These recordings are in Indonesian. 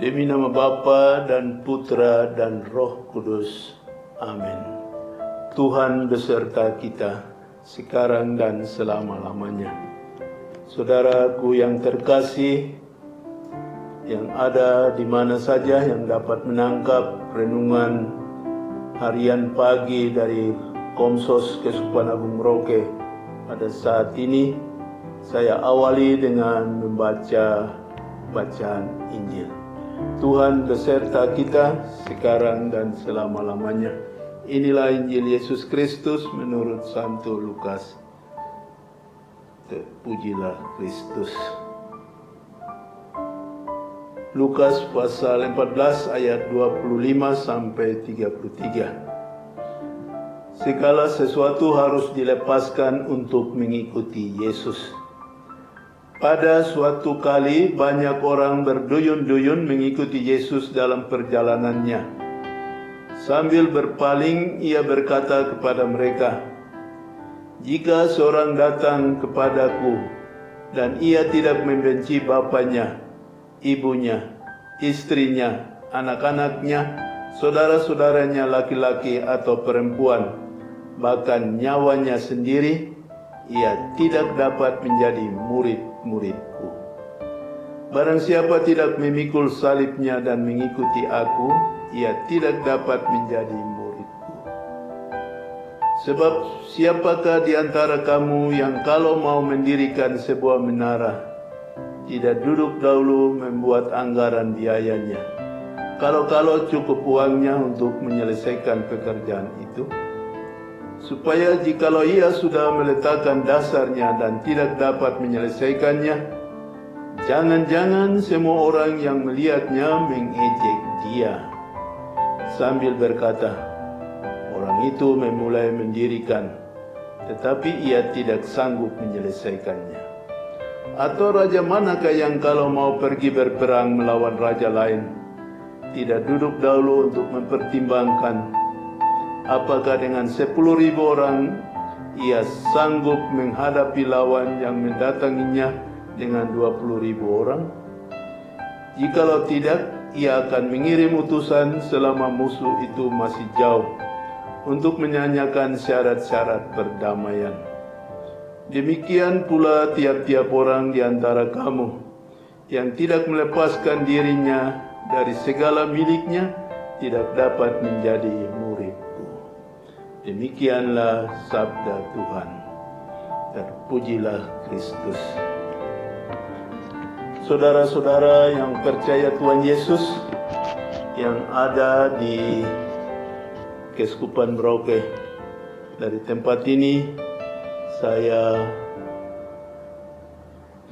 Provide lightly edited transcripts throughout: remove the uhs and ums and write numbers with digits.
Demi nama Bapa dan Putra dan Roh Kudus. Amin. Tuhan beserta kita, sekarang dan selama-lamanya. Saudaraku yang terkasih, yang ada di mana saja yang dapat menangkap renungan harian pagi dari Komsos Keuskupan Agung Merauke pada saat ini, saya awali dengan membaca bacaan Injil. Tuhan beserta kita sekarang dan selama-lamanya. Inilah Injil Yesus Kristus menurut Santo Lukas. Terpujilah Kristus. Lukas pasal 14 ayat 25 sampai 33. Segala sesuatu harus dilepaskan untuk mengikuti Yesus. Pada suatu kali banyak orang berduyun-duyun mengikuti Yesus dalam perjalanannya. Sambil berpaling, ia berkata kepada mereka, "Jika seorang datang kepadaku dan ia tidak membenci bapaknya, ibunya, istrinya, anak-anaknya, saudara-saudaranya laki-laki atau perempuan, bahkan nyawanya sendiri, ia tidak dapat menjadi murid-muridku. Barang siapa tidak memikul salibnya dan mengikuti aku, ia tidak dapat menjadi muridku. Sebab siapakah di antara kamu yang kalau mau mendirikan sebuah menara, tidak duduk dahulu membuat anggaran biayanya, kalau cukup uangnya untuk menyelesaikan pekerjaan itu? Supaya jikalau ia sudah meletakkan dasarnya dan tidak dapat menyelesaikannya, jangan-jangan semua orang yang melihatnya mengejek dia, sambil berkata, orang itu memulai mendirikan, tetapi ia tidak sanggup menyelesaikannya. Atau raja manakah yang kalau mau pergi berperang melawan raja lain, tidak duduk dahulu untuk mempertimbangkan apakah dengan 10.000 orang ia sanggup menghadapi lawan yang mendatanginya dengan 20.000 orang? Jikalau tidak, ia akan mengirim utusan selama musuh itu masih jauh untuk menyanyikan syarat-syarat perdamaian. Demikian pula tiap-tiap orang di antara kamu yang tidak melepaskan dirinya dari segala miliknya tidak dapat menjadi muridku." Demikianlah sabda Tuhan. Terpujilah Kristus. Saudara-saudara yang percaya Tuhan Yesus yang ada di Keuskupan Merauke, dari tempat ini saya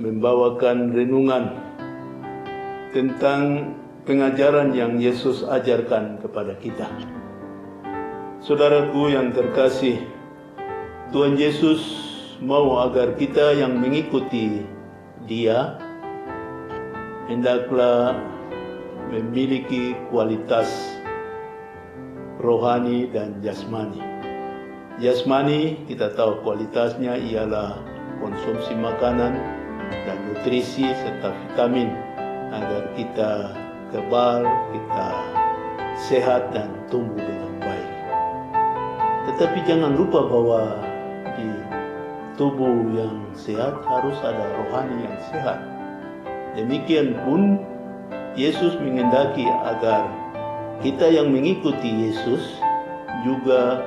membawakan renungan tentang pengajaran yang Yesus ajarkan kepada kita. Saudaraku yang terkasih, Tuhan Yesus mau agar kita yang mengikuti Dia hendaklah memiliki kualitas rohani dan jasmani. Jasmani kita tahu kualitasnya ialah konsumsi makanan dan nutrisi serta vitamin agar kita kebal, kita sehat dan tumbuh dengan baik. Tetapi jangan lupa bahwa di tubuh yang sehat harus ada rohani yang sehat. Demikian pun Yesus menghendaki agar kita yang mengikuti Yesus juga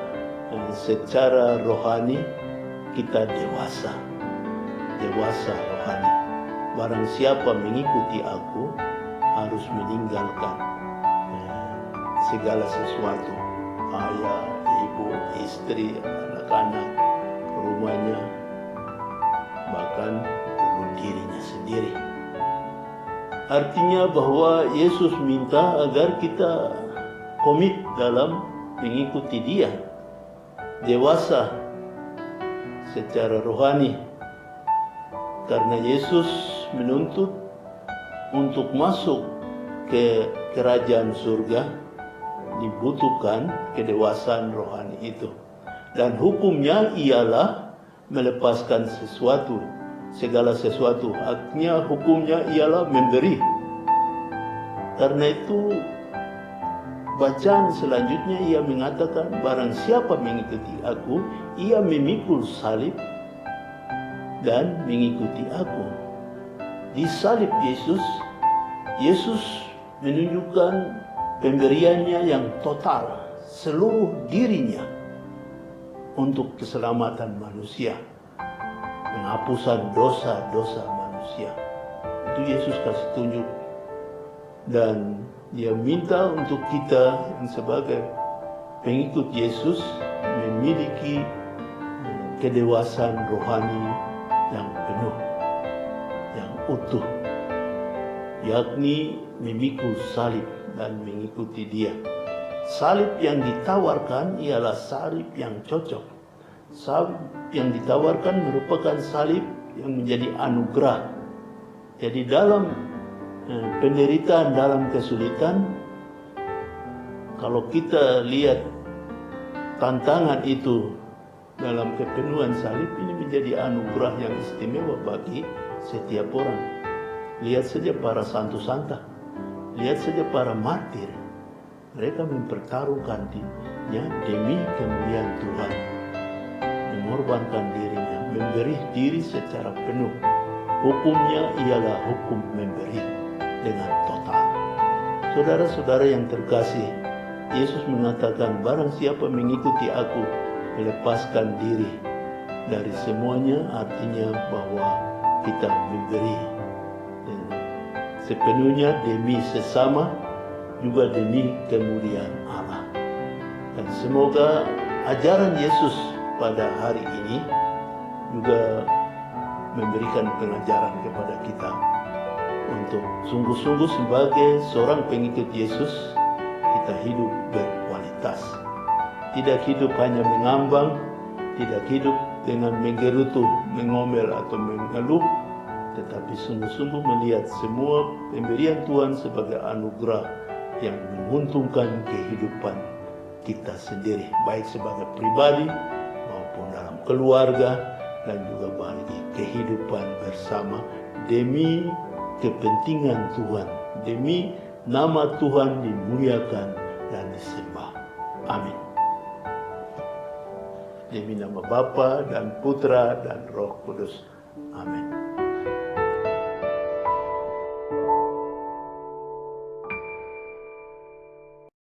secara rohani kita dewasa rohani. Barang siapa mengikuti aku harus meninggalkan segala sesuatu, ayah, ibu, istri, anak-anak, rumahnya, bahkan dirinya sendiri. Artinya bahwa Yesus minta agar kita komit dalam mengikuti Dia, dewasa secara rohani, karena Yesus menuntut untuk masuk ke kerajaan surga dibutuhkan kedewasaan rohani itu. Dan hukumnya ialah melepaskan segala sesuatu. Artinya hukumnya ialah memberi. Karena itu bacaan selanjutnya ia mengatakan, barang siapa mengikuti aku, ia memikul salib dan mengikuti aku. Di salib Yesus menunjukkan pemberiannya yang total, seluruh dirinya untuk keselamatan manusia, penghapusan dosa-dosa manusia. Itu Yesus kasih tunjuk, dan Dia minta untuk kita yang sebagai pengikut Yesus memiliki kedewasaan rohani yang penuh, yang utuh, yakni memikul salib dan mengikuti Dia. Salib yang ditawarkan ialah salib yang cocok. Salib yang ditawarkan merupakan salib yang menjadi anugerah. Jadi dalam penderitaan, dalam kesulitan, kalau kita lihat tantangan itu dalam kepenuhan salib, ini menjadi anugerah yang istimewa bagi setiap orang. Lihat saja para santo santa, lihat saja para martir. Mereka mempertaruhkan dirinya demi kemuliaan Tuhan, mengorbankan dirinya, memberi diri secara penuh. Hukumnya ialah hukum memberi dengan total. Saudara-saudara yang terkasih, Yesus mengatakan, barang siapa mengikuti aku, melepaskan diri dari semuanya, artinya bahwa kita memberi sepenuhnya demi sesama, juga demi kemuliaan Allah. Dan semoga ajaran Yesus pada hari ini juga memberikan pengajaran kepada kita untuk sungguh-sungguh sebagai seorang pengikut Yesus, kita hidup berkualitas. Tidak hidup hanya mengambang, tidak hidup dengan menggerutu, mengomel atau mengeluh, tetapi sungguh-sungguh melihat semua pemberian Tuhan sebagai anugerah yang menguntungkan kehidupan kita sendiri, baik sebagai pribadi maupun dalam keluarga, dan juga bagi kehidupan bersama demi kepentingan Tuhan, demi nama Tuhan dimuliakan dan disembah. Amin. Demi nama Bapa dan Putra dan Roh Kudus. Amin.